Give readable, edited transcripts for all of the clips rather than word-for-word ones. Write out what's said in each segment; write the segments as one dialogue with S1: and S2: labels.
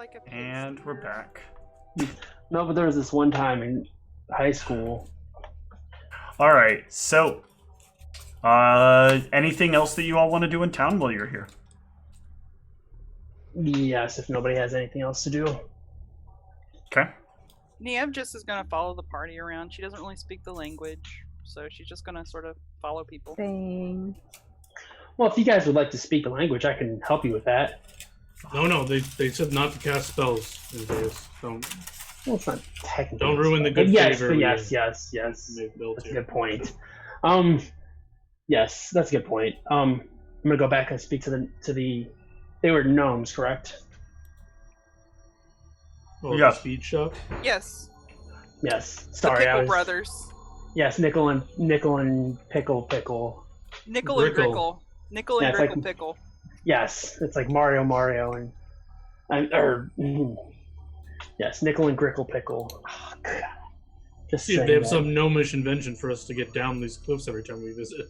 S1: like a pig
S2: And we're
S1: steer.
S2: back.
S3: No, but there was this one time in high school.
S2: All right, so anything else that you all want to do in town while you're here?
S3: Yes, if nobody has anything else to do.
S2: Okay.
S1: Niev just is gonna follow the party around. She doesn't really speak the language, so she's just gonna sort of follow people.
S4: Thing.
S3: Well, if you guys would like to speak a language, I can help you with that.
S5: No, they said not to cast spells in Vegas. Don't
S3: Well, it's not technically.
S5: don't ruin the good
S3: yes,
S5: favor.
S3: yes.
S5: They've built
S3: That's a
S5: you.
S3: good point. Yes, that's a good point. I'm gonna go back and speak to the. They were gnomes, correct?
S5: Oh,
S2: Yeah.
S5: the speed shop.
S1: Yes,
S3: Yes.
S1: the
S3: Sorry,
S1: Pickle
S3: I was.
S1: Brothers.
S3: Yes, Nickel and Pickle.
S1: Nickel and
S5: Grickle.
S1: Grickle. Nickel
S3: Yeah,
S1: and
S3: it's like-
S1: Grickle Pickle.
S3: Yes, it's like Mario, and yes, Nickel and Grickle Pickle. Oh, God. Just
S5: See if
S3: saying
S5: they have
S3: that.
S5: some gnomish invention for us to get down these cliffs every time we visit.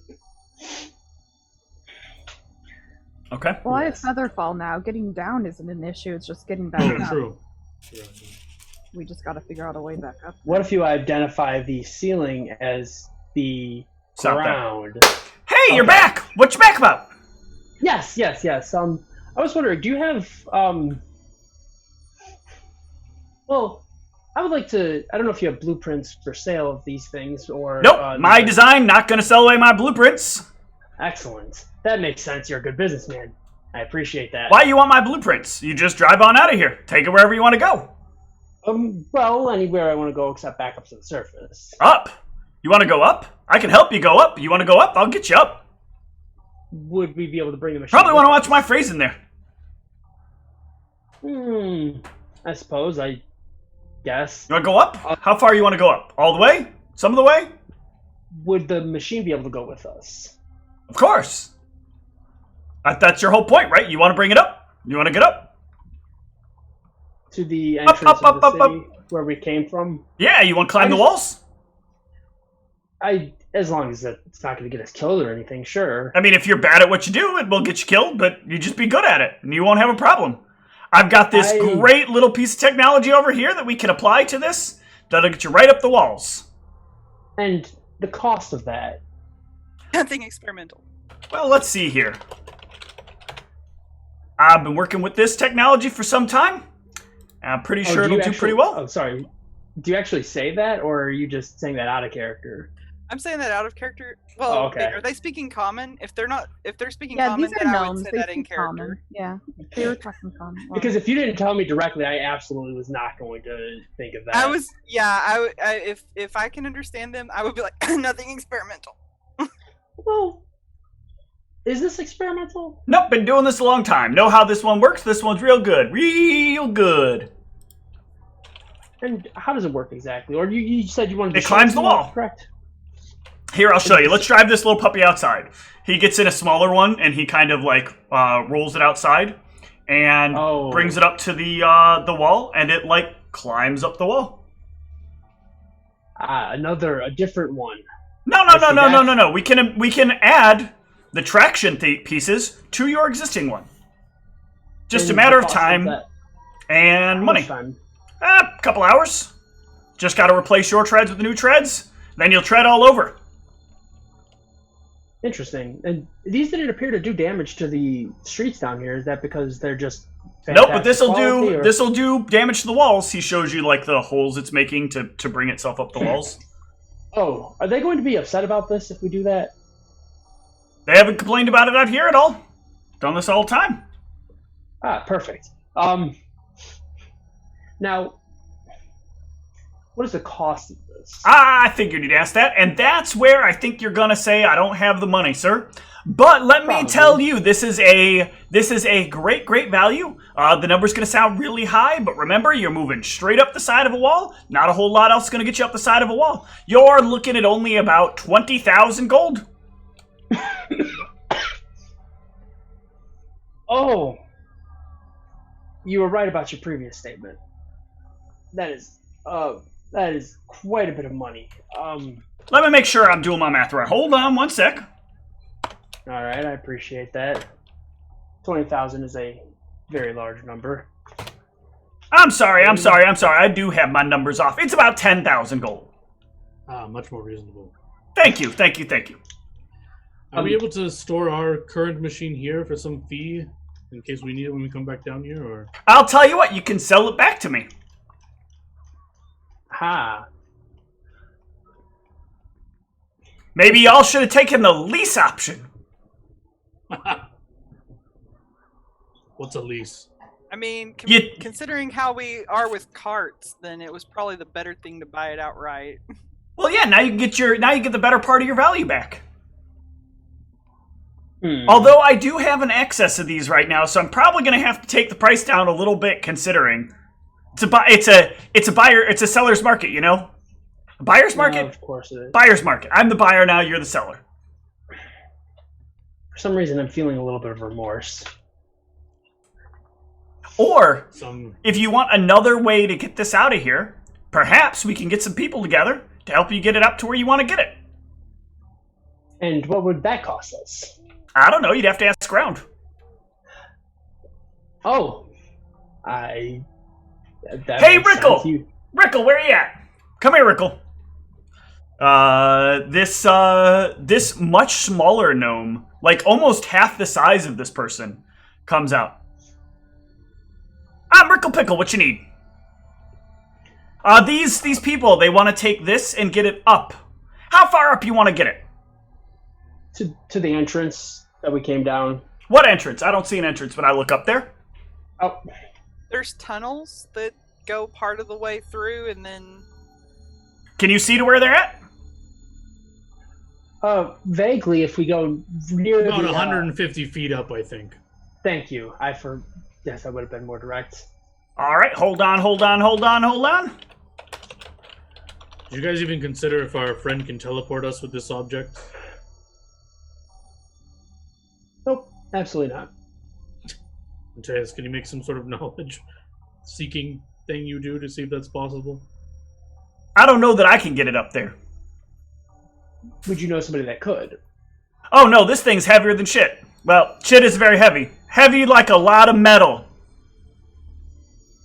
S2: Okay.
S4: Well, I have
S3: Yes.
S4: Featherfall now. Getting down isn't an issue. It's just getting back
S5: Oh,
S4: up.
S5: true.
S4: We just got to figure out a way back up.
S3: What if you identify the ceiling as the
S2: Stop that.
S3: ground?
S2: Hey, you're
S3: Okay.
S2: back! What you back about?
S3: Yes. I was wondering, do you have Well, I would like to. I don't know if you have blueprints for sale of these things or.
S2: Nope, my design, not gonna sell away my blueprints.
S3: Excellent. That makes sense. You're a good businessman. I appreciate that.
S2: Why you want my blueprints? You just drive on out of here. Take it wherever you want to go.
S3: Well, anywhere I want to go except back up to the surface.
S2: Up? You want to go up? I can help you go up. You want to go up? I'll get you up.
S3: Would we be able to bring a machine?
S2: Probably want to watch my phrase in there.
S3: I suppose. I guess.
S2: You want to go up? How far you want to go up? All the way? Some of the way?
S3: Would the machine be able to go with us?
S2: Of course. That's your whole point, right? You want to bring it up? You want to get up?
S3: To the
S2: Up,
S3: entrance
S2: up,
S3: of the
S2: up, up,
S3: city where we came from?
S2: Yeah, you want to climb the walls?
S3: As long as it's not going to get us killed or anything, sure.
S2: I mean, if you're bad at what you do, it will get you killed, but you just be good at it, and you won't have a problem. I've got this great little piece of technology over here that we can apply to this. That'll get you right up the walls.
S3: And the cost of that?
S1: Nothing experimental.
S2: Well, let's see here. I've been working with this technology for some time. I'm pretty sure it'll do pretty well.
S3: Oh, sorry. Do you actually say that, or are you just saying that out of character?
S1: I'm saying that out of character. Well,
S3: Oh, okay.
S1: are they speaking common? If they're speaking
S4: Yeah,
S1: common,
S4: these are
S1: then I would
S4: gnomes.
S1: say
S4: They
S1: that in
S4: speak
S1: character.
S4: common. Yeah, they were talking common. Well,
S3: Because if you didn't tell me directly, I absolutely was not going to think of that.
S1: If I can understand them, I would be like, nothing experimental.
S3: Well, is this experimental?
S2: Nope, been doing this a long time. Know how this one works? This one's real good. Real good.
S3: And how does it work exactly? Or you said you wanted to
S2: It
S3: show
S2: climbs
S3: us
S2: the
S3: more,
S2: wall.
S3: correct?
S2: Here, I'll show you. Let's drive this little puppy outside. He gets in a smaller one, and he kind of like rolls it outside, and brings it up to the wall, and it like climbs up the wall.
S3: A different one.
S2: No. We can add the traction pieces to your existing one. Just a matter of time and money. A couple hours. Just got to replace your treads with the new treads. Then you'll tread all over.
S3: Interesting. And these didn't appear to do damage to the streets down here. Is that because they're just
S2: Nope, but this'll
S3: fantastic
S2: do damage to the walls. He shows you like the holes it's making to bring itself up the walls.
S3: Oh, are they going to be upset about this if we do that?
S2: They haven't complained about it out here at all. Done this all the time.
S3: Ah, perfect. Now, what is the cost of this?
S2: I figured you'd ask that, and that's where I think you're gonna say I don't have the money, sir. But let me tell you, this is a great value. The number's gonna sound really high, but remember, you're moving straight up the side of a wall. Not a whole lot else gonna get you up the side of a wall. You're looking at only about 20,000 gold.
S3: Oh, you were right about your previous statement. That is quite a bit of money.
S2: Let me make sure I'm doing my math right. Hold on one sec.
S3: All right, I appreciate that. 20,000 is a very large number.
S2: I'm sorry. I do have my numbers off. It's about 10,000 gold.
S5: Much more reasonable.
S2: Thank you.
S5: Are we able to store our current machine here for some fee in case we need it when we come back down here, or?
S2: I'll tell you what, you can sell it back to me.
S3: Ha.
S2: Maybe y'all should have taken the lease option.
S5: What's a lease?
S1: I mean,
S2: You-
S1: considering how we are with carts, then it was probably the better thing to buy it outright.
S2: Well, yeah, now you get the better part of your value back. Although I do have an excess of these right now, so I'm probably going to have to take the price down a little bit considering it's a seller's market, you know? A buyer's market?
S3: Of course it is.
S2: Buyer's market. I'm the buyer now, you're the seller.
S3: For some reason, I'm feeling a little bit of remorse.
S2: Or,
S5: Some
S2: if you want another way to get this out of here, perhaps we can get some people together to help you get it up to where you want to get it.
S3: And what would that cost us?
S2: I don't know, you'd have to ask around.
S3: Oh,
S2: Hey, Rickle! Rickle, where you at? Come here, Rickle. This much smaller gnome, like almost half the size of this person, comes out. I'm Rickle Pickle, what you need? These people, they want to take this and get it up. How far up you want to get it?
S3: To the entrance that we came down.
S2: What entrance? I don't see an entrance when I look up there.
S3: Oh,
S1: There's tunnels that go part of the way through, and then
S2: Can you see to where they're at?
S3: vaguely, if we go near
S5: about
S3: the
S5: 150 feet up, I think.
S3: Thank you. Yes, that would have been more direct.
S2: All right, hold on.
S5: Did you guys even consider if our friend can teleport us with this object?
S3: Nope, absolutely not.
S5: Mateus, can you make some sort of knowledge-seeking thing you do to see if that's possible?
S2: I don't know that I can get it up there.
S3: Would you know somebody that could?
S2: Oh no, this thing's heavier than shit. Well, shit is very heavy. Heavy like a lot of metal.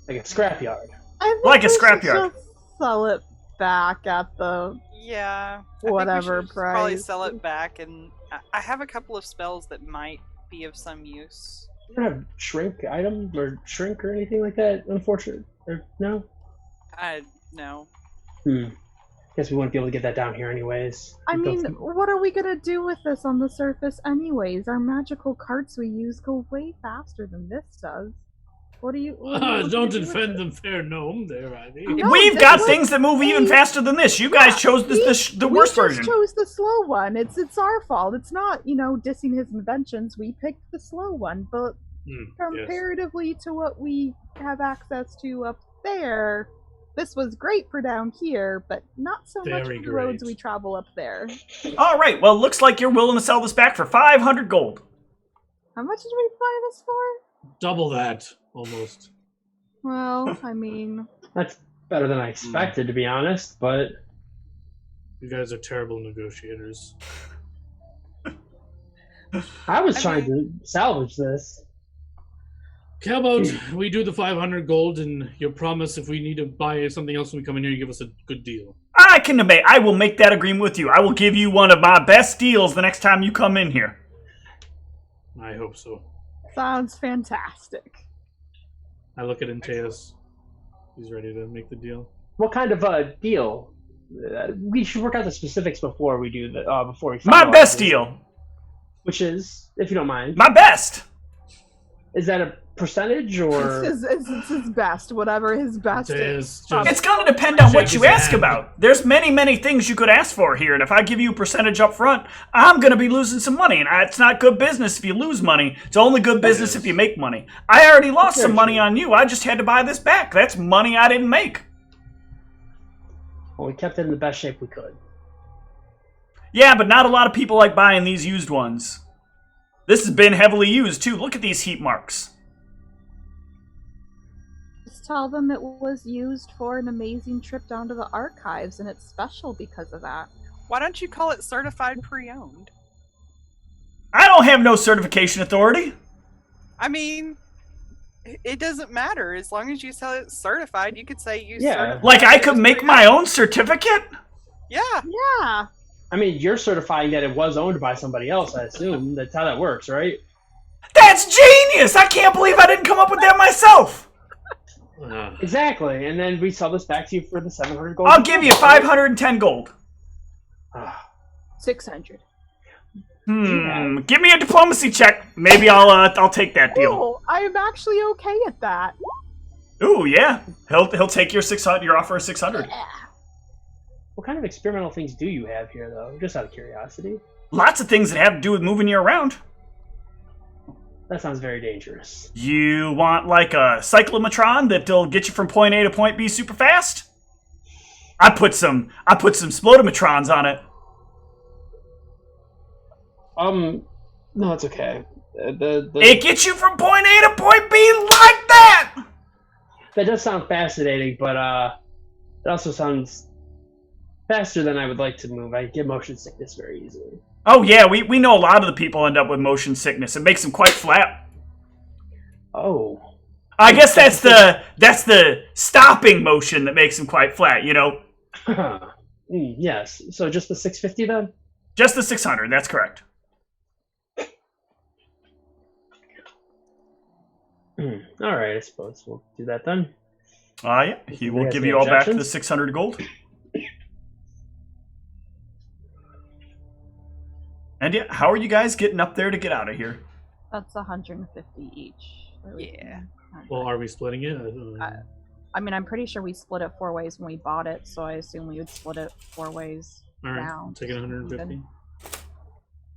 S3: Like a scrapyard.
S4: I think
S2: Like a
S4: we should
S2: scrapyard.
S4: just sell it back at the
S1: yeah,
S4: Whatever
S1: I think we should probably
S4: price.
S1: sell it back. And I have a couple of spells that might be of some use.
S3: You don't have shrink item or shrink or anything like that, unfortunately. Or, no?
S1: I no.
S3: Guess we wouldn't be able to get that down here anyways.
S4: I mean, what are we gonna do with this on the surface anyways? Our magical carts we use go way faster than this does. What are you
S5: Don't defend the fair gnome there, Ivy.
S4: No,
S2: We've
S4: this
S2: got
S4: was
S2: things that move even faster than this. You guys chose the worst version.
S4: We chose the slow one. It's our fault. It's not, dissing his inventions. We picked the slow one, but
S5: Yes.
S4: comparatively to what we have access to up there, this was great for down here, but not so much
S5: Very
S4: for the roads
S5: great.
S4: we travel up there.
S2: All right, well, looks like you're willing to sell this back for 500 gold.
S4: How much did we buy this for?
S5: Double that, almost.
S4: Well, I mean,
S3: That's better than I expected, to be honest, but
S5: You guys are terrible negotiators.
S3: I was trying to salvage this.
S5: How about we do the 500 gold, and you promise if we need to buy something else when we come in here, you give us a good deal.
S2: I will make that agreement with you. I will give you one of my best deals the next time you come in here.
S5: I hope so.
S4: sounds fantastic.
S5: I look at Antaeus. He's ready to make the deal.
S3: What kind of a deal? We should work out the specifics before we do the before we.
S2: My
S3: finalize
S2: best
S3: this.
S2: deal.
S3: Which is, if you don't mind,
S2: My best.
S3: is that a percentage or?
S4: It's his best, whatever his best is.
S5: Antaeus just
S2: It's going to depend on what
S5: Shake
S2: you
S5: his
S2: ask
S5: hand.
S2: about. There's many things you could ask for here, and if I give you a percentage up front, I'm going to be losing some money, and it's not good business if you lose money. It's only good business if you make money. I already lost some money on you. I just had to buy this back. That's money I didn't make.
S3: Well, we kept it in the best shape we could.
S2: Yeah, but not a lot of people like buying these used ones. This has been heavily used, too. Look at these heat marks.
S4: Just tell them it was used for an amazing trip down to the archives, and it's special because of that.
S1: Why don't you call it certified pre-owned?
S2: I don't have no certification authority.
S1: I mean, It doesn't matter as long as you sell it certified. You could say you
S3: Yeah.
S1: certified.
S2: Like, I could
S1: it
S2: make my own certificate?
S1: Yeah.
S4: Yeah.
S3: I mean, you're certifying that it was owned by somebody else, I assume. That's how that works, right?
S2: That's genius! I can't believe I didn't come up with that myself!
S3: Exactly. And then we sell this back to you for the 700 gold.
S2: I'll give you 510 gold.
S4: 600.
S2: Give me a diplomacy check. Maybe I'll take that deal.
S4: Oh, I'm actually okay at that.
S2: Ooh, yeah. He'll take your 600. Your offer of 600.
S3: What kind of experimental things do you have here, though? Just out of curiosity.
S2: Lots of things that have to do with moving you around.
S3: That sounds very dangerous.
S2: You want like a cyclometron that'll get you from point A to point B super fast? I put some splodometrons on it.
S3: No, it's okay.
S2: It gets you from point A to point B like that!
S3: That does sound fascinating, but it also sounds faster than I would like to move. I get motion sickness very easily.
S2: Oh yeah, we know a lot of the people end up with motion sickness. It makes them quite flat.
S3: Oh.
S2: I guess that's the stopping motion that makes them quite flat, you know?
S3: Yes. So just the 650 then?
S2: Just the 600, that's correct.
S3: Alright, I suppose we'll do that then.
S2: Yeah, he will
S3: Yes,
S2: give
S3: any
S2: you all back the
S3: objections?
S2: 600 gold. And yeah, how are you guys getting up there to get out of here?
S4: That's 150 each.
S1: Yeah.
S5: Well, are we splitting it?
S4: I mean, I'm pretty sure we split it 4 ways when we bought it, so I assume we would split it 4 ways
S5: Alright,
S4: down.
S5: taking 150.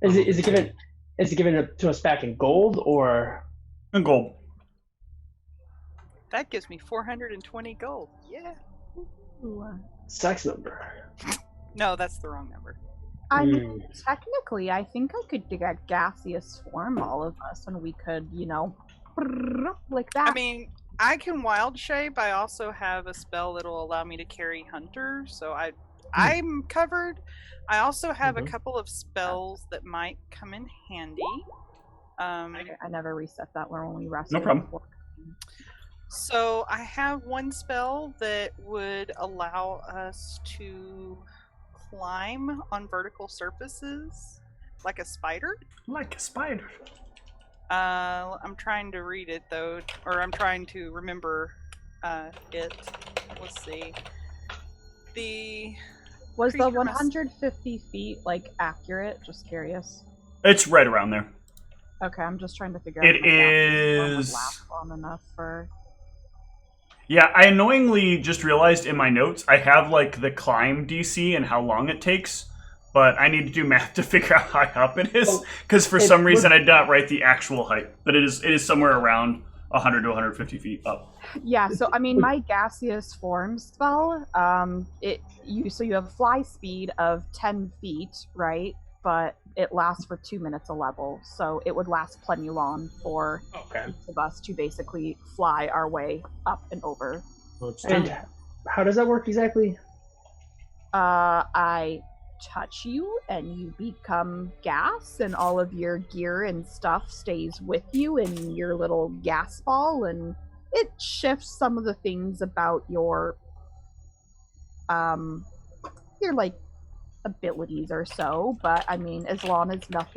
S3: Is it given to us back in gold or?
S2: In gold.
S1: That gives me 420 gold. Yeah.
S3: Sex number.
S1: No, that's the wrong number.
S4: I mean, technically, I think I could get gaseous form all of us, and we could, you know, like that.
S1: I mean, I can wild shape. I also have a spell that'll allow me to carry hunter, so I'm covered. I also have a couple of spells that might come in handy.
S4: I never reset that one when we rested.
S2: No problem.
S4: before.
S1: So I have one spell that would allow us to climb on vertical surfaces like a spider.
S2: Like a spider.
S1: I'm trying to read it though, or I'm trying to remember it. Let's see.
S4: Was the
S1: creature must-
S4: 150 feet like accurate? Just curious.
S2: It's right around there.
S4: Okay, I'm just trying to figure out.
S2: It
S4: if my gaseous form would
S2: is-
S4: last long enough for.
S2: Yeah, I annoyingly just realized in my notes I have like the climb DC and how long it takes, but I need to do math to figure out how high up it is because for some reason I did not write the actual height, but it is somewhere around 100 to 150 feet up.
S4: Yeah, so I mean, my gaseous form spell, you have fly speed of 10 feet, right? But it lasts for 2 minutes a level, so it would last plenty long for each of us to basically fly our way up and over.
S3: And how does that work exactly?
S4: I touch you and you become gas, and all of your gear and stuff stays with you in your little gas ball, and it shifts some of the things about your like abilities or so, but I mean, as long as we're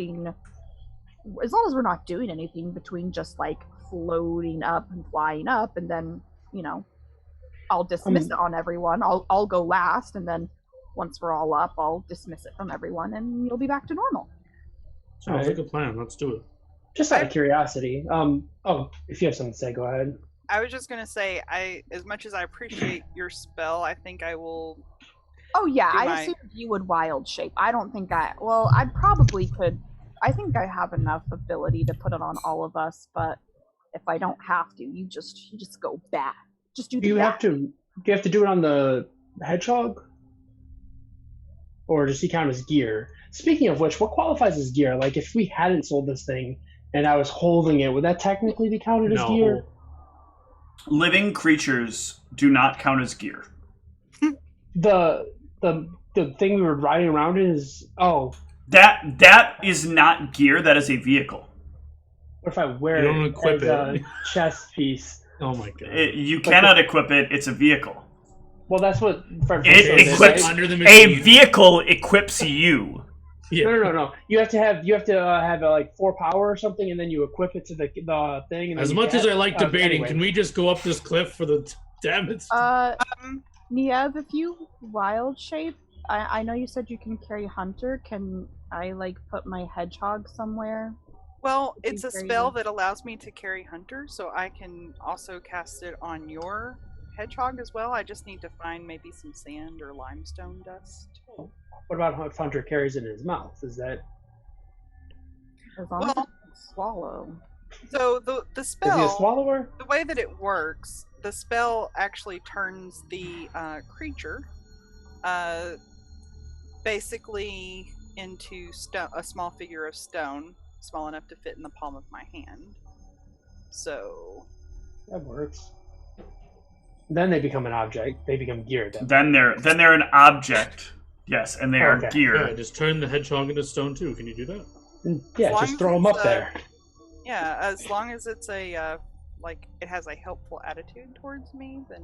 S4: not doing anything between just like floating up and flying up, and then, you know, I'll dismiss it on everyone. I'll go last, and then once we're all up, I'll dismiss it from everyone, and you'll be back to normal.
S5: Sounds like a plan. Let's do it.
S3: Just out of curiosity. If you have something to say, go ahead.
S1: I was just gonna say, as much as I appreciate your spell, I think I will.
S4: Oh yeah, I assumed you would wild shape. I don't think I probably could. I think I have enough ability to put it on all of us, but if I don't have to, you just go back. Just do the
S3: Do you have to do it on the hedgehog? Or does he count as gear? Speaking of which, what qualifies as gear? Like, if we hadn't sold this thing and I was holding it, would that technically be counted as gear?
S2: Living creatures do not count as gear.
S3: The thing we were riding around in is
S2: that is not gear. That is a vehicle.
S3: What if I wear
S5: You don't
S3: it
S5: equip
S3: as a
S5: it.
S3: chest piece?
S5: Oh my god.
S2: You cannot equip it. It's a vehicle.
S3: Well, that's what Fred
S2: It
S3: Flintstone did,
S2: equips
S3: right?
S5: Under the
S2: a
S5: machine.
S2: vehicle equips you.
S5: Yeah.
S3: No. You have to have like 4 power or something, and then you equip it to the thing. And then
S5: As
S3: you
S5: much as
S3: get-
S5: I like debating,
S3: anyway.
S5: can we just go up this cliff for the damn it?
S4: Niev, if you wild shape, I know you said you can carry Hunter. Can I like put my hedgehog somewhere?
S1: Well,
S4: If
S1: it's
S4: you
S1: a
S4: carry
S1: spell
S4: one.
S1: that allows me to carry Hunter, so I can also cast it on your hedgehog as well. I just need to find maybe some sand or limestone dust.
S3: What about if Hunter carries it in his mouth? Is that
S4: As long as it
S1: Well,
S4: can swallow.
S1: So the
S3: is he a
S1: spell,
S3: swallower?
S1: the way that it works, the spell actually turns the creature basically into a small figure of stone, small enough to fit in the palm of my hand. So
S3: That works. Then they become an object. They become gear.
S2: Then they're an object. Yes, and they are
S3: Okay.
S2: gear.
S5: Yeah, just turn the hedgehog into stone too. Can you do that?
S3: Yeah,
S1: As long
S3: just
S1: as
S3: throw them
S1: it's,
S3: up there.
S1: yeah, as long as it's a like it has a helpful attitude towards me, then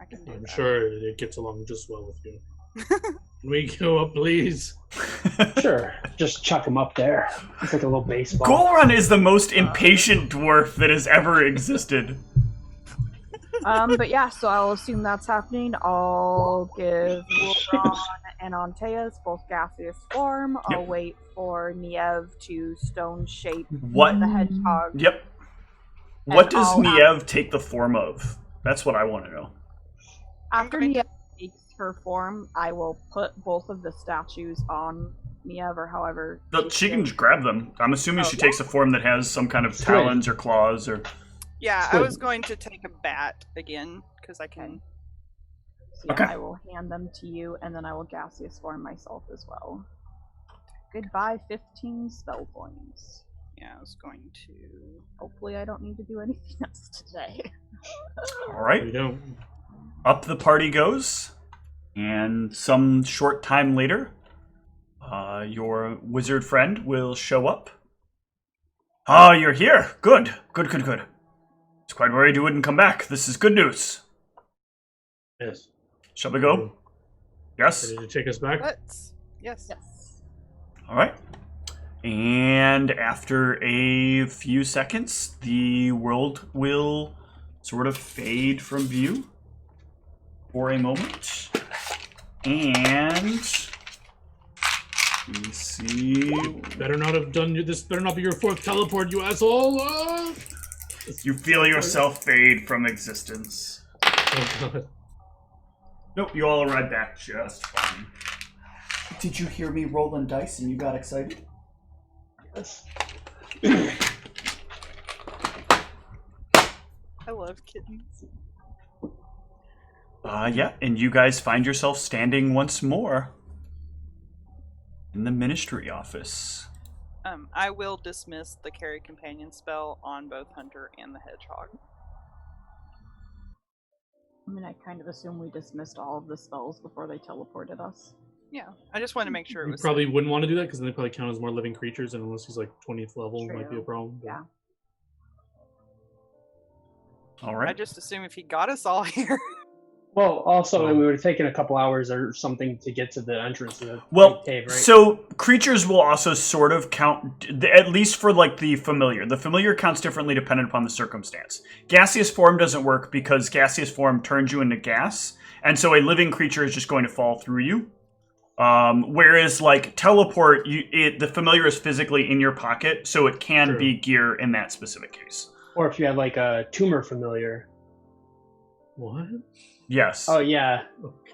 S1: I can do
S5: I'm
S1: that.
S5: sure it gets along just well with you. Can we go up, please?
S3: Sure, just chuck them up there. It's like a little baseball.
S2: Goran is the most impatient dwarf that has ever existed.
S4: But yeah, so I'll assume that's happening. I'll give Wolveron and Antaeus both gaseous form. I'll wait for Niev to stone shape
S2: What?
S4: the hedgehog.
S2: Yep. What
S4: And
S2: does
S4: I'll
S2: Niev take the form of? That's what I want to know.
S4: After
S1: going
S4: Niev takes her form, I will put both of the statues on Niev or however.
S2: She can just grab them. I'm assuming she takes a form that has some kind of
S3: Sweet.
S2: talons or claws or.
S1: Yeah, I
S3: Squid.
S1: was going to take a bat again because I can.
S4: So yeah,
S2: Okay.
S4: I will hand them to you, and then I will gaseous form myself as well. Goodbye, 15 spell points.
S1: Yeah, I was going to.
S4: Hopefully, I don't need to do anything else today.
S2: All
S5: We
S2: right.
S5: don't.
S2: Up the party goes, and some short time later, your wizard friend will show up. Ah, you're here. Good. Good. It's quite worried you wouldn't come back. This is good news.
S5: Yes.
S2: Shall we go? Yes.
S5: Ready to take us back?
S1: Let's. Yes.
S4: Yes.
S2: All right. And after a few seconds, the world will sort of fade from view for a moment. And let me see.
S5: Better not have done this. Better not be your fourth teleport, you asshole! Ah!
S2: You feel yourself fade from existence.
S5: Oh god.
S2: Nope, you all arrive back just fine. Did you hear me rolling dice and you got excited?
S3: Yes.
S1: I love kittens.
S2: Yeah, and you guys find yourself standing once more in the ministry office.
S1: I will dismiss the carry companion spell on both Hunter and the hedgehog.
S4: I mean, I kind of assume we dismissed all of the spells before they teleported us.
S1: Yeah, I just wanted to make sure it
S5: You
S1: was.
S5: probably wouldn't want to do that because then they probably count as more living creatures, and unless he's like 20th level, it might be a
S4: True.
S5: problem. but-
S4: Yeah.
S2: All
S1: I
S2: right.
S1: just assume if he got us all here.
S3: Well, also, we would have taken a couple hours or something to get to the entrance to the
S2: Well,
S3: cave, right?
S2: so creatures will also sort of count, at least for like the familiar. The familiar counts differently dependent upon the circumstance. Gaseous form doesn't work because gaseous form turns you into gas, and so a living creature is just going to fall through you. Whereas like teleport, the familiar is physically in your pocket, so it can
S5: True.
S2: be gear in that specific case.
S3: Or if you had like a tumor familiar.
S5: What?
S2: Yes.
S3: Oh yeah,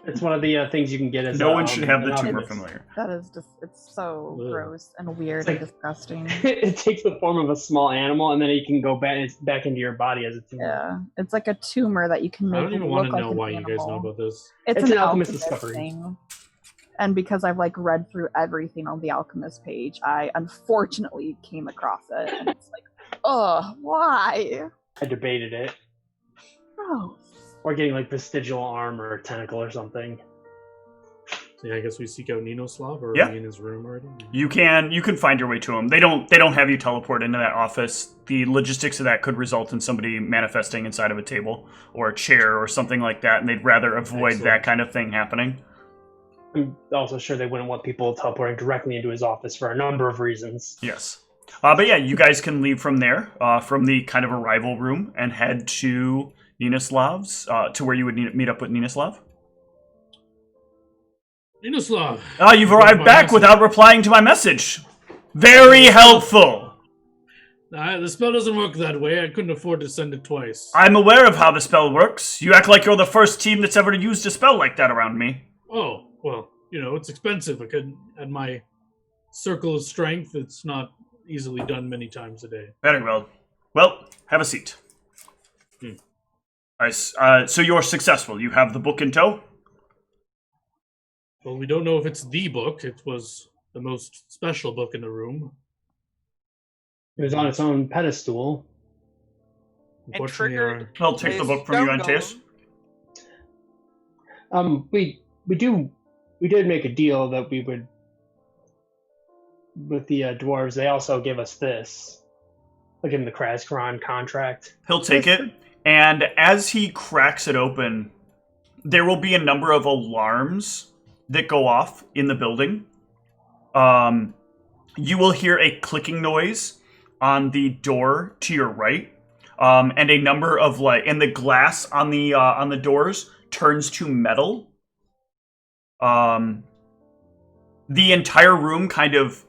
S3: it's one of the things you can get as
S2: No one should have the
S3: an
S2: tumor
S3: octopus.
S2: familiar.
S4: That is just, it's so
S5: Ugh.
S4: gross and weird
S3: It's
S4: and disgusting.
S3: It takes the form of a small animal, and then it can go back into your body as a tumor.
S4: Yeah, it's like a tumor that you can
S5: I
S4: make
S5: don't even
S4: look
S5: want to
S4: like
S5: know
S4: an
S5: why you guys know
S4: animal.
S5: about this.
S4: It's
S3: It's
S4: an
S3: an alchemist
S4: alchemist
S3: discovery.
S4: thing. And because I've like read through everything on the alchemist page, I unfortunately came across it, and it's like, ugh, why?
S3: I debated it.
S4: Gross.
S3: Or getting like vestigial arm or a tentacle or something.
S5: So yeah, I guess we seek out Ninoslav, or
S2: Yeah.
S5: are we in his room already?
S2: You can find your way to him. They don't have you teleport into that office. The logistics of that could result in somebody manifesting inside of a table or a chair or something like that, and they'd rather avoid that kind of thing happening.
S3: I'm also sure they wouldn't want people teleporting directly into his office for a number of reasons.
S2: Yes. But yeah, you guys can leave from there, from the kind of arrival room, and head to Ninoslav's, to where you would meet up with Ninoslav.
S5: Ninoslav!
S2: You've arrived back without replying to my message. Very helpful.
S5: The spell doesn't work that way. I couldn't afford to send it twice.
S2: I'm aware of how the spell works. You act like you're the first team that's ever used a spell like that around me.
S5: Oh, well, it's expensive. I couldn't, at my circle of strength, it's not easily done many times a day.
S2: Very well. Well, have a seat. So you're successful. You have the book in tow?
S5: Well, we don't know if it's the book. It was the most special book in the room.
S3: It was on its own pedestal.
S5: Unfortunately,
S2: I'll take the book from you, Antaeus.
S3: We did make a deal that we would, with the dwarves. They also give us this, like in the Kraskron contract.
S2: He'll take it, and as he cracks it open, there will be a number of alarms that go off in the building. You will hear a clicking noise on the door to your right, and a number of and the glass on the doors turns to metal. The entire room kind of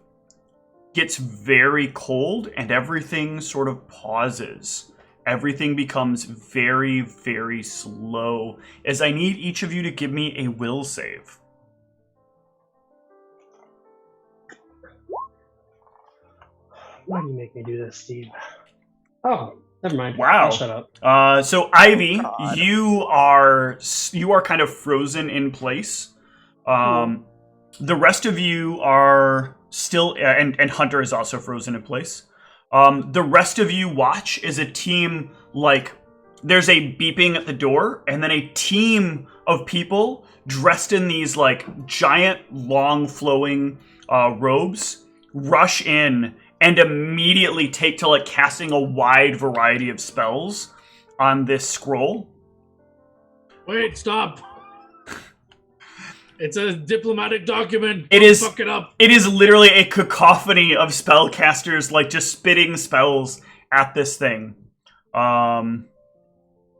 S2: gets very cold, and everything sort of pauses. Everything becomes very, very slow, as I need each of you to give me a will save.
S3: Why do you make me do this, Steve? Oh, never mind.
S2: Wow.
S3: I'll shut up.
S2: So Ivy, you are kind of frozen in place. The rest of you are still, and Hunter is also frozen in place. The rest of you watch as a team, there's a beeping at the door, and then a team of people dressed in these, giant, long, flowing robes rush in and immediately take to, casting a wide variety of spells on this scroll.
S5: Wait, stop! It's a diplomatic document.
S2: Don't
S5: fuck it up.
S2: It is literally a cacophony of spellcasters, just spitting spells at this thing. And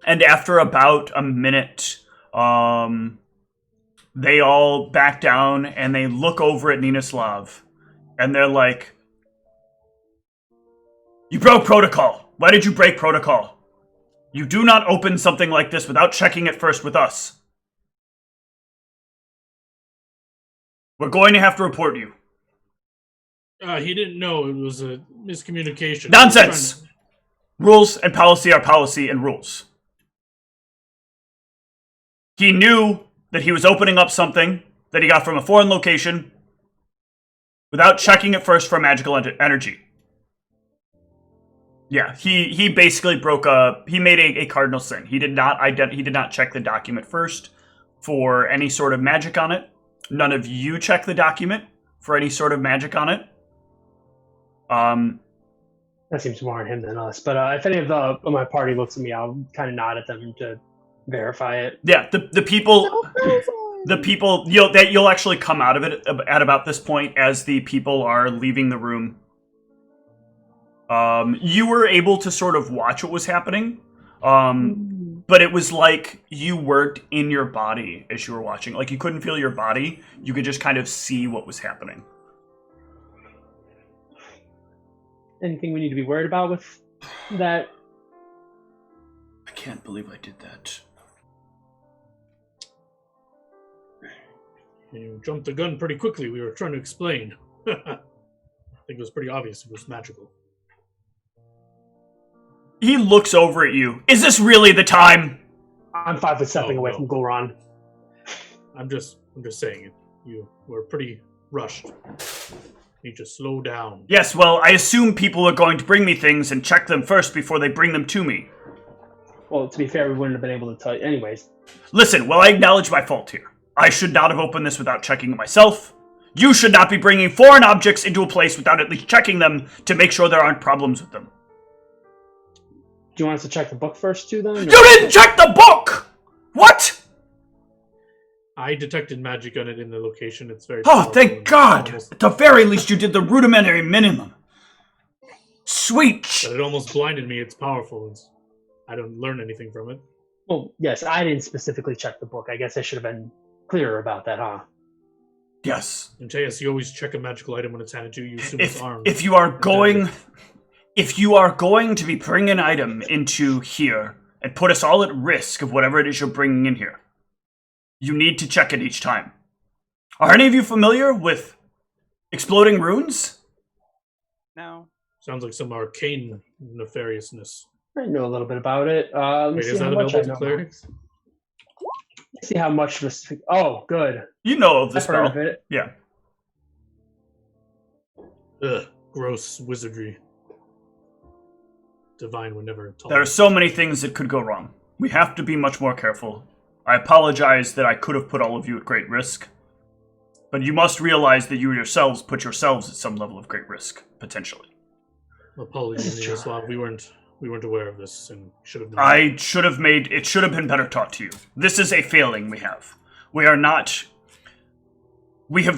S2: after about a minute, they all back down and they look over at Ninoslav. And they're like, "You broke protocol. Why did you break protocol? You do not open something like this without checking it first with us. We're going to have to report you."
S5: He didn't know. It was a miscommunication.
S2: Nonsense! Rules and policy are policy and rules. He knew that he was opening up something that he got from a foreign location without checking it first for magical energy. Yeah, he basically he made a cardinal sin. He did not check the document first for any sort of magic on it. None of you check the document for any sort of magic on it.
S3: That seems more on him than us. But if any of my party looks at me, I'll kind of nod at them to verify it.
S2: Yeah, the people you'll actually come out of it at about this point as the people are leaving the room. You were able to sort of watch what was happening. But it was like you weren't in your body as you were watching. You couldn't feel your body. You could just kind of see what was happening.
S3: Anything we need to be worried about with that?
S2: I can't believe I did that.
S5: You jumped the gun pretty quickly. We were trying to explain. I think it was pretty obvious it was magical.
S2: He looks over at you. Is this really the time?
S3: I'm 5 foot stepping away from Goron.
S5: I'm just saying it. You were pretty rushed. You need to slow down.
S2: Yes, well, I assume people are going to bring me things and check them first before they bring them to me.
S3: Well, to be fair, we wouldn't have been able to tell you anyways.
S2: Listen, well, I acknowledge my fault here. I should not have opened this without checking it myself. You should not be bringing foreign objects into a place without at least checking them to make sure there aren't problems with them.
S3: Do you want us to check the book first, too, then?
S2: You didn't check the book! What?
S5: I detected magic on it in the location. It's very.
S2: Oh, thank God! At the very least, you did the rudimentary minimum. Sweet!
S5: But it almost blinded me. It's powerful. I don't learn anything from it.
S3: Well, yes, I didn't specifically check the book. I guess I should have been clearer about that, huh?
S2: Yes.
S5: And Tejas, you always check a magical item when it's handed to you. You assume it's armed.
S2: If you are going to be bringing an item into here and put us all at risk of whatever it is you're bringing in here, you need to check it each time. Are any of you familiar with exploding runes?
S1: No.
S5: Sounds like some arcane nefariousness.
S3: I know a little bit about it.
S5: Wait, is that available to clerics?
S3: Let's see how much this. Oh, good.
S2: You know of the
S3: I've heard
S2: spell.
S3: of it.
S2: Yeah.
S5: Ugh, gross wizardry. Divine would never tolerate.
S2: There are so many things that could go wrong. We have to be much more careful. I apologize that I could have put all of you at great risk. But you must realize that you yourselves put yourselves at some level of great risk, potentially.
S5: Apologies, Yaroslav. We weren't aware of this and should have known.
S2: It should have been better taught to you. This is a failing we have. We have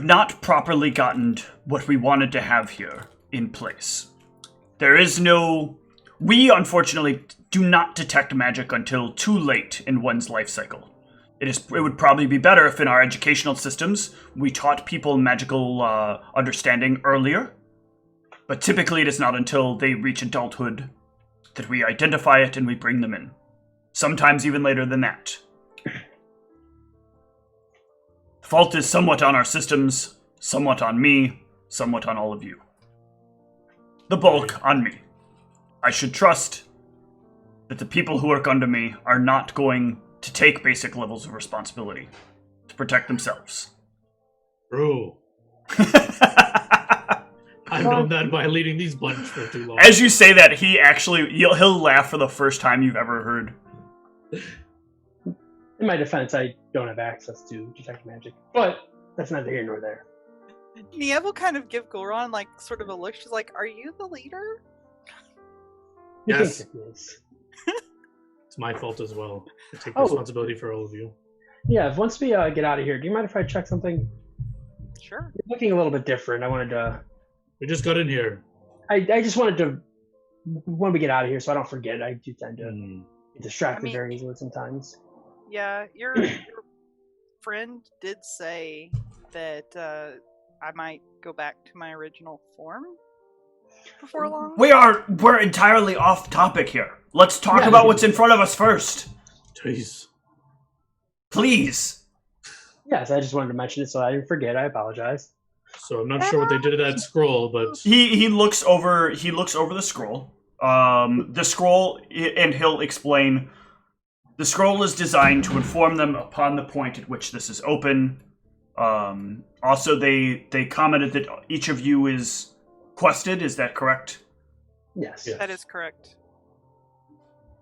S2: not properly gotten what we wanted to have here in place. We unfortunately do not detect magic until too late in one's life cycle. It would probably be better if in our educational systems we taught people magical understanding earlier, but typically it is not until they reach adulthood that we identify it and we bring them in. Sometimes even later than that. The fault is somewhat on our systems, somewhat on me, somewhat on all of you. The bulk on me. I should trust that the people who work under me are not going to take basic levels of responsibility to protect themselves.
S5: True. I've known that by leading these bunch for too long.
S2: As you say that, he'll laugh for the first time you've ever heard.
S3: In my defense, I don't have access to detect magic, but that's neither here nor there.
S1: Nia will kind of give Goron like sort of a look. She's like, "Are you the leader?"
S3: He
S5: Yes.
S3: thinks it is.
S5: It's my fault as well. I take
S3: Oh.
S5: responsibility for all of you.
S3: Yeah, once we get out of here, do you mind if I check something?
S1: Sure.
S3: You're looking a little bit different. I wanted to.
S5: We just got in here.
S3: I just wanted to. When we get out of here, so I don't forget. I do tend to get distracted very easily sometimes.
S1: Yeah, your friend did say that I might go back to my original form before long.
S2: We're entirely off topic here. Let's talk about what's in front of us first.
S5: Jeez.
S2: Please.
S3: Yes, I just wanted to mention it so I didn't forget. I apologize.
S5: So I'm not sure what they did to that scroll, but
S2: He looks over the scroll. The scroll, and he'll explain. The scroll is designed to inform them upon the point at which this is open. Also, they commented that each of you is quested. Is that correct?
S3: Yes.
S5: Yeah.
S1: That is correct.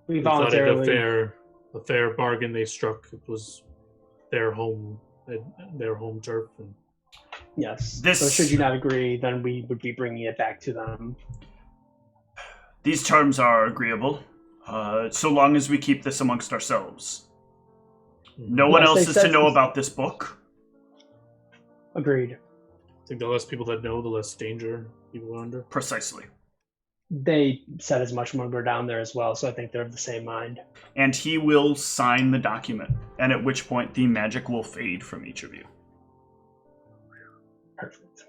S3: We
S5: thought it
S3: voluntarily.
S5: a fair bargain they struck. It was their home turf. And
S3: Yes.
S2: This-
S3: So should you not agree, then we would be bringing it back to them.
S2: These terms are agreeable, so long as we keep this amongst ourselves. No one
S3: Yes,
S2: else
S3: they
S2: is to
S3: said-
S2: know about this book.
S3: Agreed.
S5: I think the less people that know, the less danger people are under.
S2: Precisely.
S3: They said as much when we were down there as well, so I think they're of the same mind.
S2: And he will sign the document, and at which point the magic will fade from each of you.
S3: Perfect.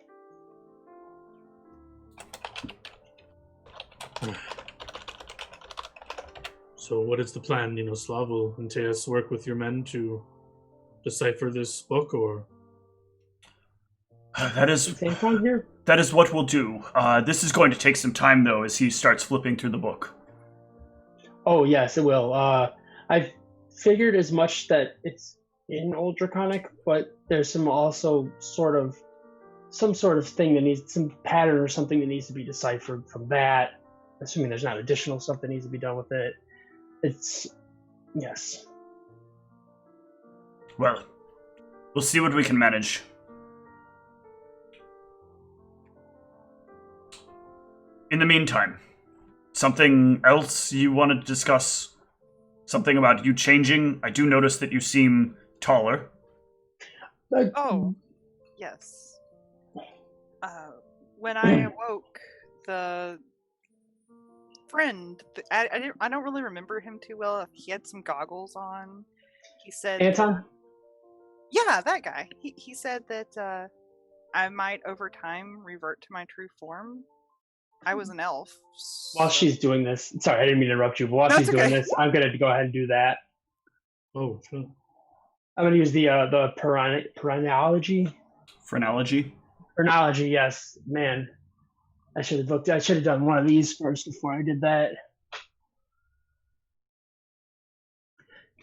S5: So what is the plan, Ninoslav? Will Antaeus work with your men to decipher this book, or
S2: That is
S3: Same time here?
S2: that is what we'll do. This is going to take some time, though, as he starts flipping through the book.
S3: Oh, yes, it will. I've figured as much that it's in Old Draconic, but there's some sort of thing that needs, some pattern or something that needs to be deciphered from that. Assuming there's not additional stuff that needs to be done with it. Yes.
S2: Well, We'll see what we can manage. In the meantime, something else you wanted to discuss? Something about you changing? I do notice that you seem taller.
S1: Oh, yes. When I awoke, the friend, I don't really remember him too well. He had some goggles on. He said,
S3: Anton?
S1: yeah, that guy. He said that I might over time revert to my true form. I was an elf.
S3: While she's doing this, sorry, I didn't mean to interrupt you, but while she's doing this, I'm going to go ahead and do that.
S5: Oh, sure.
S3: I'm going to use the phrenology. Phrenology, yes. Man, I should have done one of these first before I did that.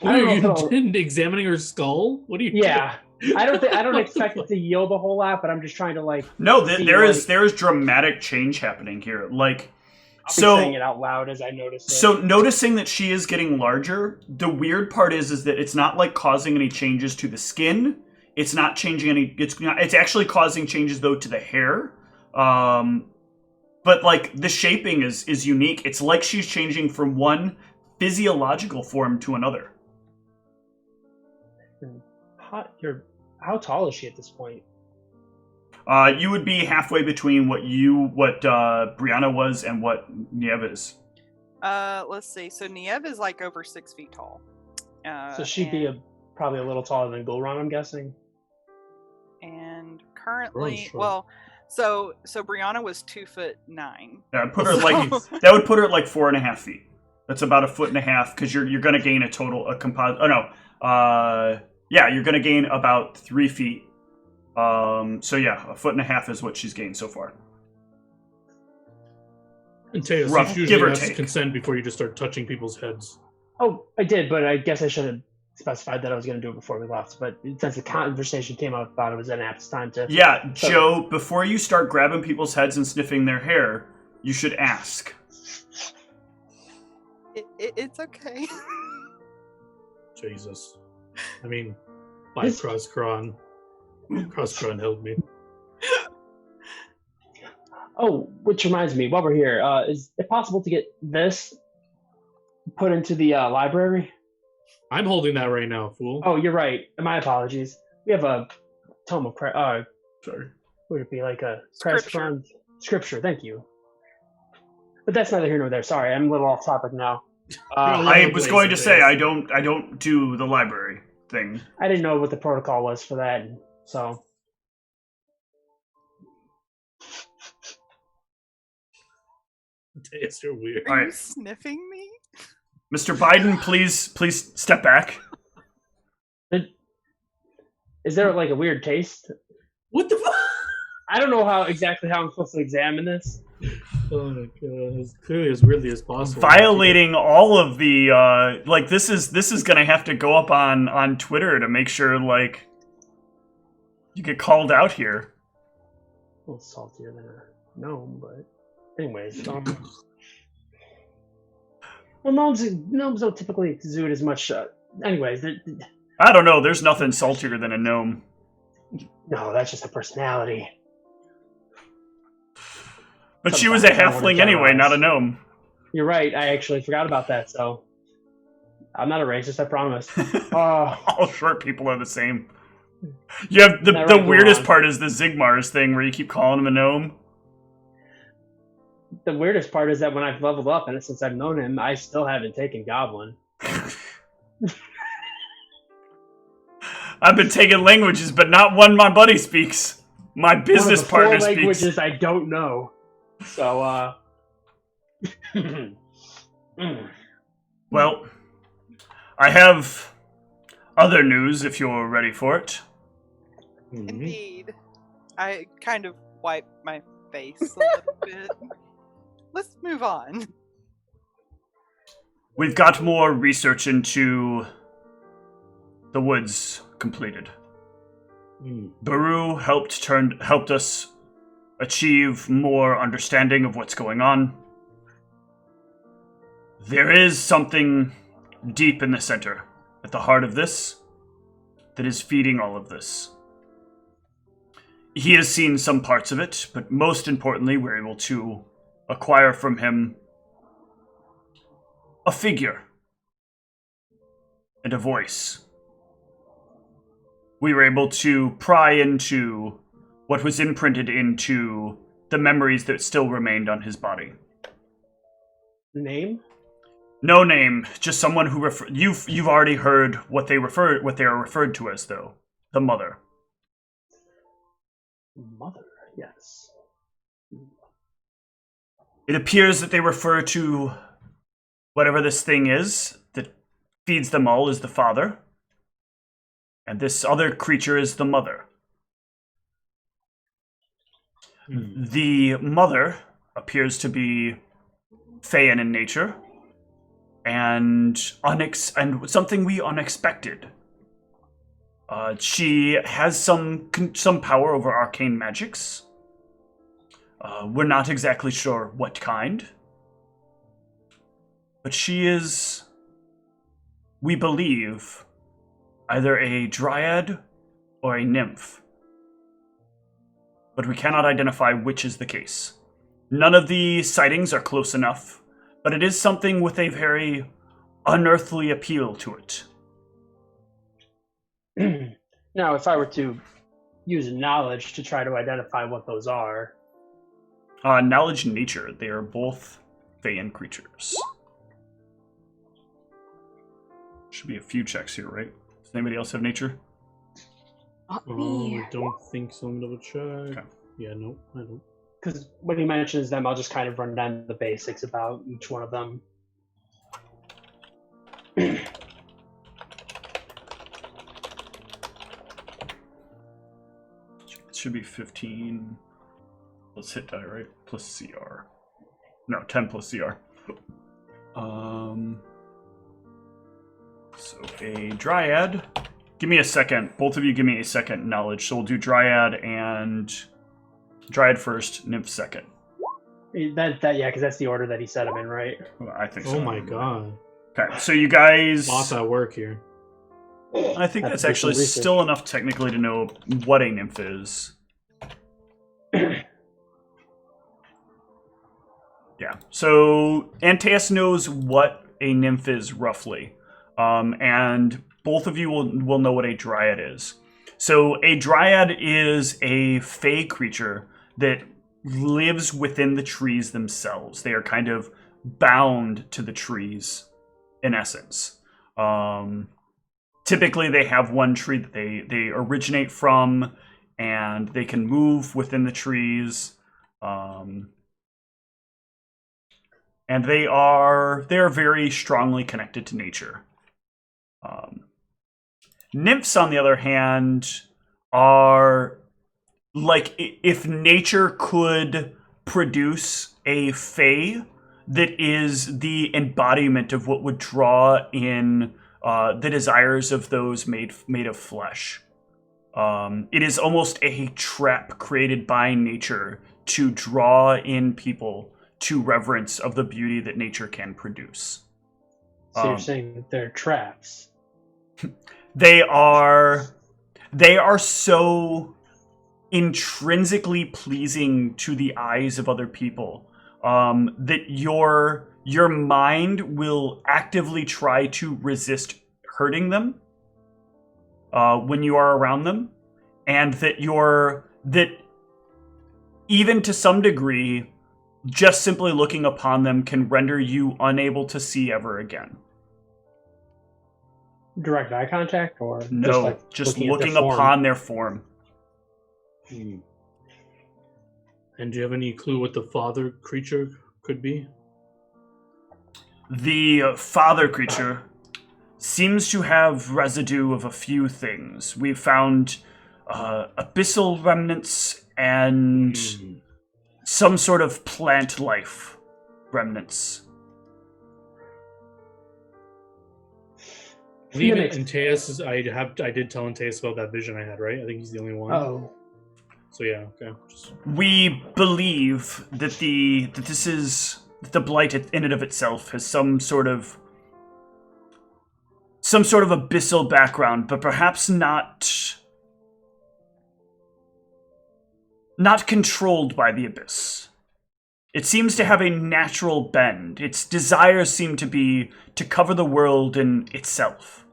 S5: Oh, you didn't examining her skull? What are you doing?
S3: I don't expect it to yield a whole lot, but I'm just trying to like.
S2: No, there is dramatic change happening here. Like,
S3: I'll be saying it out loud as I notice it.
S2: So noticing that she is getting larger, the weird part is that it's not like causing any changes to the skin. It's not changing any. It's actually causing changes though to the hair. But like the shaping is unique. It's like she's changing from one physiological form to another.
S3: How tall is she at this point?
S2: You would be halfway between what Brianna was and what Niev is.
S1: Let's see. So Niev is like over 6 feet tall.
S3: So she'd be probably a little taller than Gulran, I'm guessing.
S1: And currently, so Brianna was 2'9".
S2: Yeah, that would put her at like 4.5 feet. That's about 1.5 feet because you're going to gain a composite. Oh no. Yeah, you're going to gain about 3 feet. So yeah, 1.5 feet is what she's gained so far.
S5: And Teos, you usually ask consent before you just start touching people's heads.
S3: Oh, I did, but I guess I should have specified that I was going to do it before we left. But since the conversation came up, I thought it was an apt time to.
S2: Yeah, Joe, before you start grabbing people's heads and sniffing their hair, you should ask.
S1: It's okay.
S5: Jesus. I mean, my Crosskron helped me.
S3: Oh, which reminds me, while we're here, is it possible to get this put into the library?
S5: I'm holding that right now, fool.
S3: Oh, you're right. My apologies. We have a tome of
S5: sorry.
S3: Would it be like a
S1: scripture?
S3: Thank you. But that's neither here nor there. Sorry, I'm a little off topic now.
S2: I was going to say I don't do the library thing.
S3: I didn't know what the protocol was for that, so.
S5: Teos, you're weird.
S1: Are you sniffing me?
S2: Mr. Biden, please step back.
S3: Is there like a weird taste?
S5: What the fuck?
S3: I don't know exactly how I'm supposed to examine this.
S5: Oh my god, as clearly as weirdly as possible.
S2: Violating all of the this is gonna have to go up on Twitter to make sure like you get called out here.
S3: A little saltier than a gnome, but anyways. Well, gnomes don't typically exude as much. Anyways,
S2: I don't know. There's nothing saltier than a gnome.
S3: No, that's just a personality.
S2: But she was a halfling anyway, not a gnome.
S3: You're right. I actually forgot about that, so I'm not a racist, I promise.
S2: All short people are the same. You have the weirdest part is the Zigmars thing where you keep calling him a gnome.
S3: The weirdest part is that when I've leveled up, and since I've known him, I still haven't taken Goblin.
S2: I've been taking languages, but not one my buddy speaks. My business partner speaks.
S3: Languages I don't know. So,
S2: Well, I have other news if you're ready for it.
S1: Indeed. I kind of wipe my face a little bit. Let's move on.
S2: We've got more research into the woods completed. Baru helped us achieve more understanding of what's going on. There is something deep in the center, at the heart of this. that is feeding all of this. He has seen some parts of it, but most importantly, we're able to acquire from him a figure and a voice. We were able to pry into what was imprinted into the memories that still remained on his body.
S3: Name?
S2: No name, just someone who you've already heard what they are referred to as, though. The Mother.
S3: Mother, yes.
S2: It appears that they refer to whatever this thing is that feeds them all as the Father, and this other creature is the Mother. The Mother appears to be Feyan in nature, and something we unexpected. She has some power over arcane magics. We're not exactly sure what kind, but she is, we believe, either a dryad or a nymph. But we cannot identify which is the case. None of the sightings are close enough, but it is something with a very unearthly appeal to it.
S3: Now, if I were to use knowledge to try to identify what those are...
S2: Knowledge and nature, they are both Feyan creatures. Should be a few checks here, right? Does anybody else have nature?
S5: I don't think so. I'm double check.
S2: Okay.
S5: Yeah, no, I don't.
S3: Because when he mentions them, I'll just kind of run down the basics about each one of them.
S2: It should be 15. Let's hit die, right? Plus CR. No, 10 plus CR. So a dryad. Give me a second. Both of you give me a second knowledge. So we'll do dryad first, nymph second.
S3: Yeah, because that's the order that he said them in, right?
S2: Well, I think so.
S5: Oh my god.
S2: Okay, so you guys...
S5: Lots at work here.
S2: I think that's actually still enough technically to know what a nymph is. Yeah, so Antaeus knows what a nymph is roughly. And both of you will know what a dryad is. So a dryad is a fey creature that lives within the trees themselves. They are kind of bound to the trees, in essence. Typically, they have one tree that they originate from, and they can move within the trees. And they are very strongly connected to nature. Nymphs, on the other hand, are like if nature could produce a fae that is the embodiment of what would draw in the desires of those made of flesh. It is almost a trap created by nature to draw in people to reverence of the beauty that nature can produce.
S3: So you're saying that they're traps?
S2: They are so intrinsically pleasing to the eyes of other people that your mind will actively try to resist hurting them when you are around them, and that even to some degree, just simply looking upon them can render you unable to see ever again.
S3: Direct eye contact, or
S2: no, just looking upon their form.
S5: And do you have any clue what the father creature could be?
S2: The father creature seems to have residue of a few things. We've found abyssal remnants and some sort of plant life remnants.
S5: Even Antaeus, I did tell Antaeus about that vision I had, right? I think he's the only one.
S3: Oh.
S5: So yeah, okay.
S2: We believe that this is the blight in and of itself has some sort of some sort of abyssal background, but perhaps not controlled by the abyss. It seems to have a natural bend. Its desires seem to be to cover the world in itself.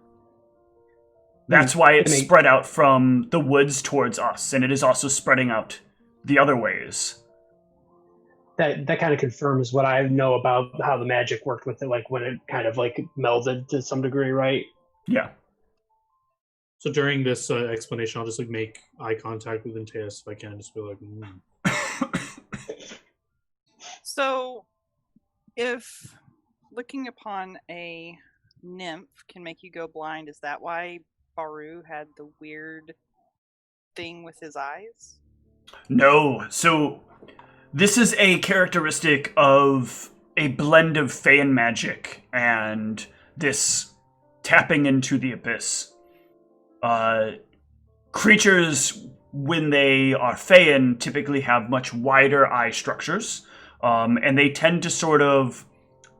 S2: That's why it's spread out from the woods towards us, and it is also spreading out the other ways.
S3: That kind of confirms what I know about how the magic worked with it, like when it kind of like melded to some degree, right?
S2: Yeah.
S5: So during this explanation, I'll just like make eye contact with Antaeus if I can, just be like,
S1: So, if looking upon a nymph can make you go blind, is that why Baru had the weird thing with his eyes?
S2: No. So, this is a characteristic of a blend of Fean magic and this tapping into the abyss. Creatures, when they are Fean, typically have much wider eye structures, and they tend to sort of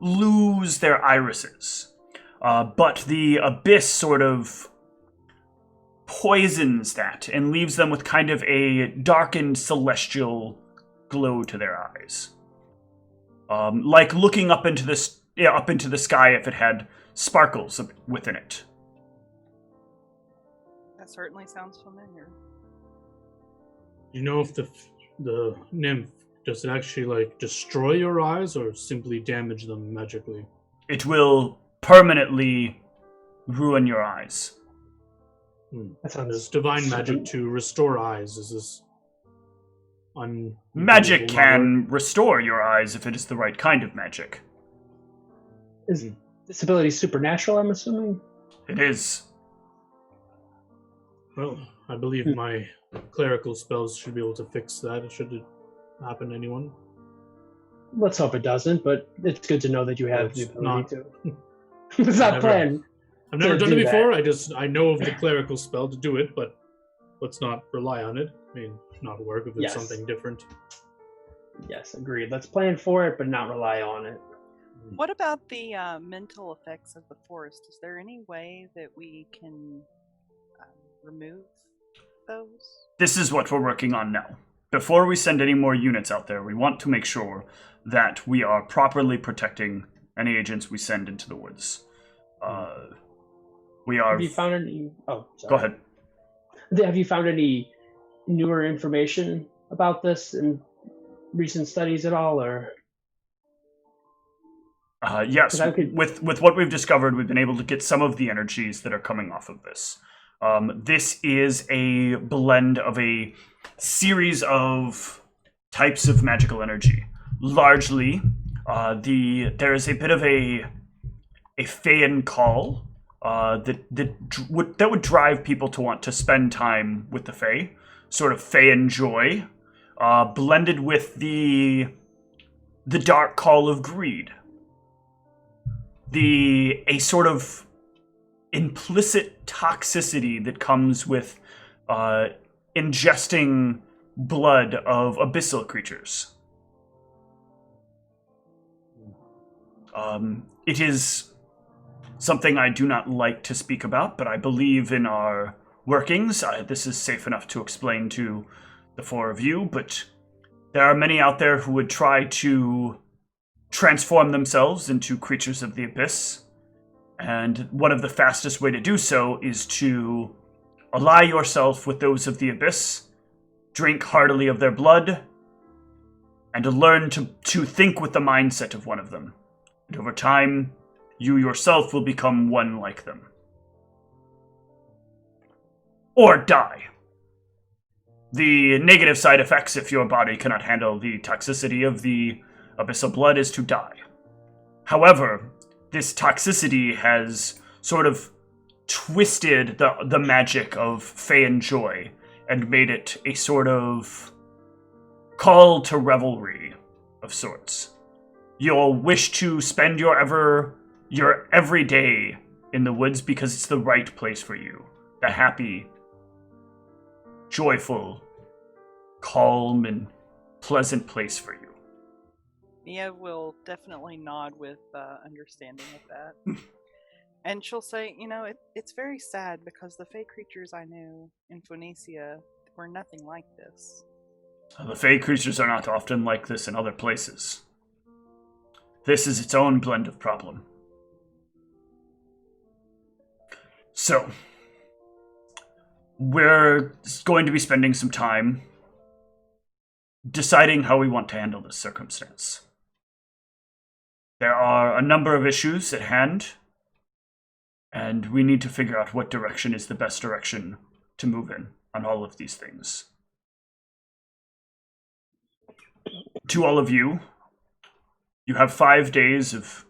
S2: lose their irises. But the abyss sort of poisons that and leaves them with kind of a darkened celestial glow to their eyes. Like looking up into the sky if it had sparkles within it.
S1: That certainly sounds familiar.
S5: you know if the nymph, does it actually like destroy your eyes or simply damage them magically?
S2: It will permanently ruin your eyes.
S3: That sounds
S5: There's divine magic to restore eyes. Is this
S2: Magic can restore your eyes if it is the right kind of magic.
S3: Is this ability supernatural, I'm assuming?
S2: It is.
S5: Well, I believe my clerical spells should be able to fix that. Should it happen to anyone?
S3: Let's hope it doesn't, but it's good to know that you have the ability
S5: not-
S3: to. It's not planned.
S5: I've never
S3: to
S5: done it
S3: do
S5: before. I know of the clerical spell to do it, but let's not rely on it. I mean, not work if it's
S3: Yes.
S5: something different.
S3: Yes, agreed. Let's plan for it, but not rely on it.
S1: What about the mental effects of the forest? Is there any way that we can remove those?
S2: This is what we're working on now. Before we send any more units out there, we want to make sure that we are properly protecting any agents we send into the woods. We are...
S3: Have you found any... Oh, sorry.
S2: Go ahead.
S3: Have you found any newer information about this in recent studies at all, or...
S2: Yes,
S3: 'Cause I could-
S2: with what we've discovered, we've been able to get some of the energies that are coming off of this. This is a blend of a series of types of magical energy. Largely, there is a bit of a Fean call that would drive people to want to spend time with the Fae, sort of Fean joy, blended with the dark call of greed. A sort of implicit toxicity that comes with ingesting blood of abyssal creatures. It is something I do not like to speak about, but I believe in our workings. This is safe enough to explain to the four of you, but there are many out there who would try to transform themselves into creatures of the abyss, and one of the fastest way to do so is to ally yourself with those of the abyss, drink heartily of their blood, and to learn to think with the mindset of one of them. And over time, you yourself will become one like them. Or die. The negative side effects, if your body cannot handle the toxicity of the abyssal blood, is to die. However, this toxicity has sort of twisted the magic of Fean joy and made it a sort of call to revelry of sorts. You'll wish to spend your every day in the woods because it's the right place for you. The happy, joyful, calm, and pleasant place for you.
S1: Mia will definitely nod with understanding of that. And she'll say, it's very sad because the fey creatures I knew in Phoenicia were nothing like this.
S2: The fey creatures are not often like this in other places. This is its own blend of problem. So, we're going to be spending some time deciding how we want to handle this circumstance. There are a number of issues at hand, and we need to figure out what direction is the best direction to move in on all of these things. To all of you, you have 5 days of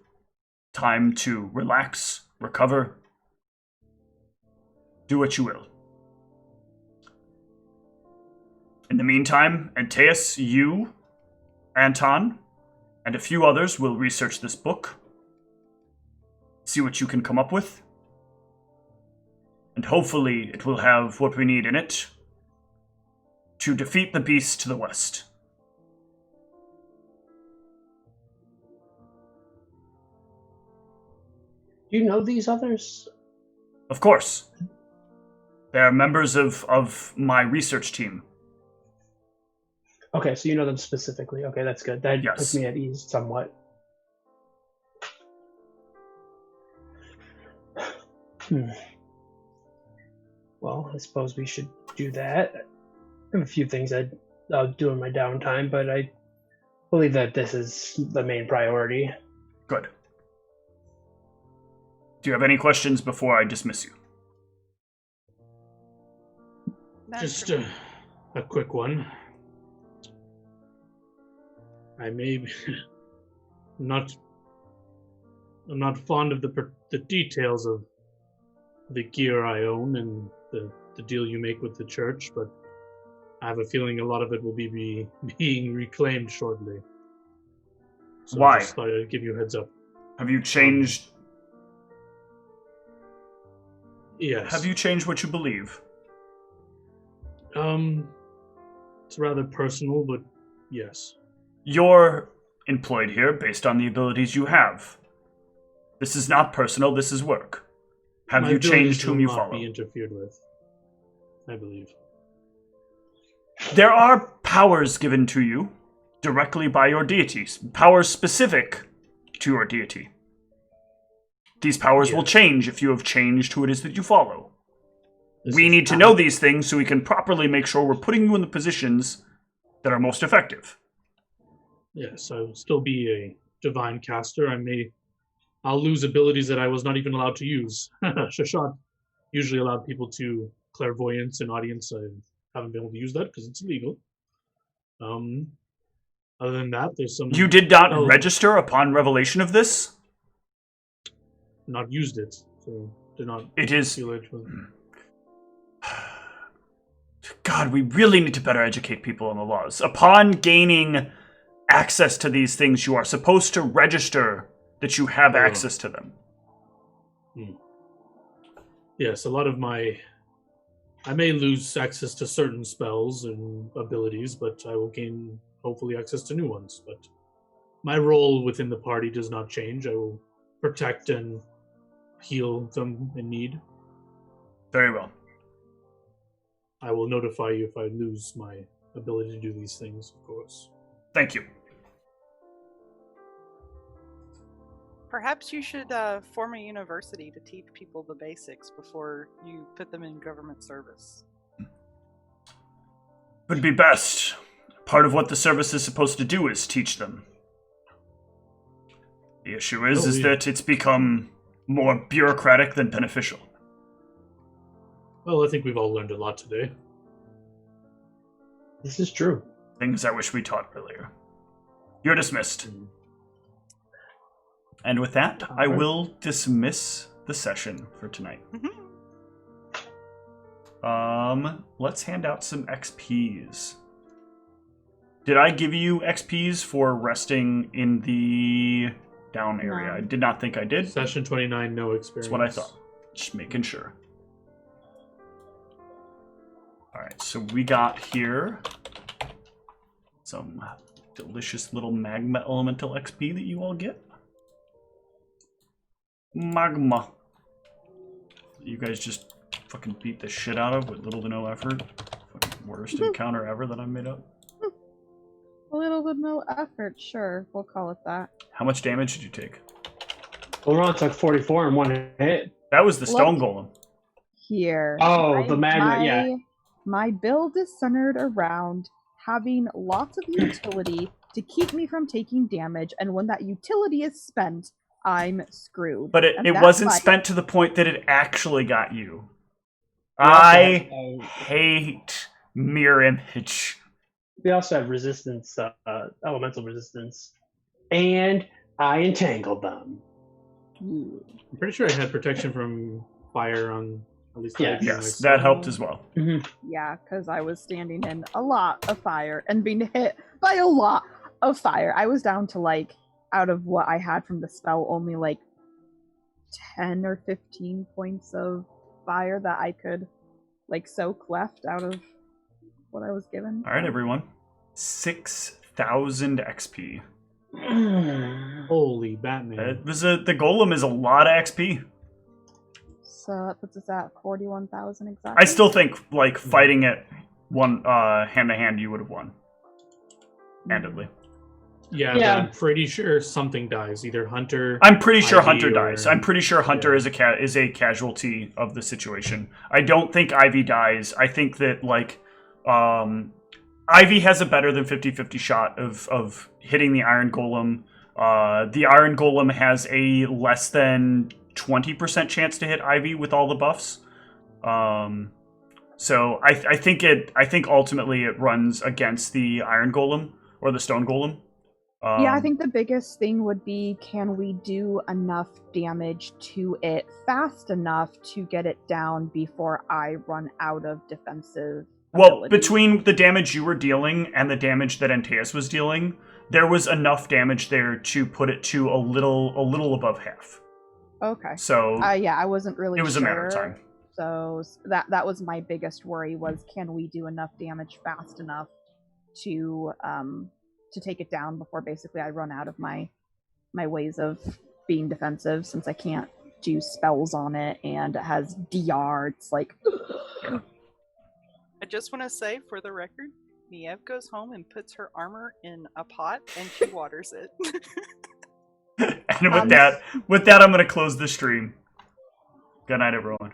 S2: time to relax, recover, do what you will. In the meantime, Antaeus, you, Anton, and a few others will research this book, see what you can come up with, and hopefully it will have what we need in it to defeat the beast to the west.
S3: Do you know these others?
S2: Of course. They are members of my research team.
S3: Okay, so you know them specifically. Okay, that's good. That
S2: Yes.
S3: puts me at ease somewhat. Well, I suppose we should do that. I have a few things I'll do in my downtime, but I believe that this is the main priority.
S2: Good. Do you have any questions before I dismiss you?
S5: Just a quick one. I may be I'm not fond of the details of the gear I own and the deal you make with the church, but I have a feeling a lot of it will be being reclaimed shortly. So
S2: Why?
S5: I just thought I'd give you a heads up.
S2: Have you changed?
S5: Yes.
S2: Have you changed what you believe?
S5: It's rather personal, but yes.
S2: You're employed here based on the abilities you have. This is not personal, this is work. Have
S5: My
S2: you
S5: abilities
S2: changed whom you
S5: will not
S2: follow?
S5: be interfered with, I believe.
S2: There are powers given to you directly by your deities, powers specific to your deity. These powers will
S5: Yes.
S2: change if you have changed who it is that you follow.
S5: This
S2: We
S5: is
S2: need to know these things so we can properly make sure we're putting you in the positions that are most effective.
S5: Yes, I will still be a divine caster. I'll lose abilities that I was not even allowed to use. Shashat usually allowed people to clairvoyance and audience. I haven't been able to use that because it's illegal. Other than that, there's some.
S2: You did not register upon revelation of this?
S5: Not used it, so did not.
S2: It is.
S5: Feel it was...
S2: God, we really need to better educate people on the laws. Upon gaining access to these things, you are supposed to register that you have access to them.
S5: Yes, a lot of I may lose access to certain spells and abilities, but I will gain, hopefully, access to new ones. But my role within the party does not change. I will protect and heal them in need.
S2: Very well.
S5: I will notify you if I lose my ability to do these things, of course.
S2: Thank you.
S1: Perhaps you should form a university to teach people the basics before you put them in government service.
S2: Would be best. Part of what the service is supposed to do is teach them. The issue is that it's become more bureaucratic than beneficial.
S5: Well, I think we've all learned a lot today.
S3: This is true.
S2: Things I wish we taught earlier. You're dismissed. And with that, I will dismiss the session for tonight. Let's hand out some XPs. Did I give you XPs for resting in the down area?
S1: No.
S2: I did not think I did.
S5: Session 29, no experience.
S2: That's what I thought. Just making sure. Alright, so we got here some delicious little magma elemental XP that you all get. Magma. you guys just fucking beat the shit out of with little to no effort. Fucking worst encounter ever that I made up.
S4: A little with no effort, sure. We'll call it that.
S2: How much damage did you take?
S3: Laurent took 44 in one hit.
S2: That was the stone golem.
S4: Here.
S3: Oh, the magma, yeah.
S4: My build is centered around having lots of utility to keep me from taking damage, and when that utility is spent, I'm screwed.
S2: But it wasn't spent to the point that it actually got you. I hate mirror image.
S3: We also have resistance, elemental resistance. And I entangled them.
S5: I'm pretty sure I had protection from fire on at least.
S2: Yes, that helped as well.
S3: Mm-hmm.
S4: Yeah, because I was standing in a lot of fire and being hit by a lot of fire. I was down to, like, out of what I had from the spell, only like 10 or 15 points of fire that I could, like, soak left out of what I was given.
S2: All right, everyone. 6,000 XP.
S5: Holy Batman.
S2: The golem is a lot of XP.
S4: So that puts us at 41,000 exactly.
S2: I still think, like, fighting it hand to hand, you would have won. Handedly.
S5: Yeah, but I'm pretty sure something dies. Either Hunter.
S2: I'm pretty sure
S5: Ivy
S2: Hunter dies. I'm pretty sure Hunter is a casualty of the situation. I don't think Ivy dies. I think that, like, Ivy has a better than 50-50 shot of hitting the Iron Golem. The Iron Golem has a less than 20% chance to hit Ivy with all the buffs. So I think ultimately it runs against the Iron Golem or the Stone Golem.
S4: Yeah, I think the biggest thing would be, can we do enough damage to it fast enough to get it down before I run out of defensive abilities?
S2: Between the damage you were dealing and the damage that Antaeus was dealing, there was enough damage there to put it to a little above half.
S4: Okay.
S2: So
S4: yeah, I wasn't really sure.
S2: It was a matter of time.
S4: So that was my biggest worry, was, can we do enough damage fast enough to take it down before basically I run out of my ways of being defensive, since I can't do spells on it and it has DR. It's like...
S1: I just want to say, for the record, Niev goes home and puts her armor in a pot and she waters it.
S2: And with that, I'm going to close the stream. Good night, everyone.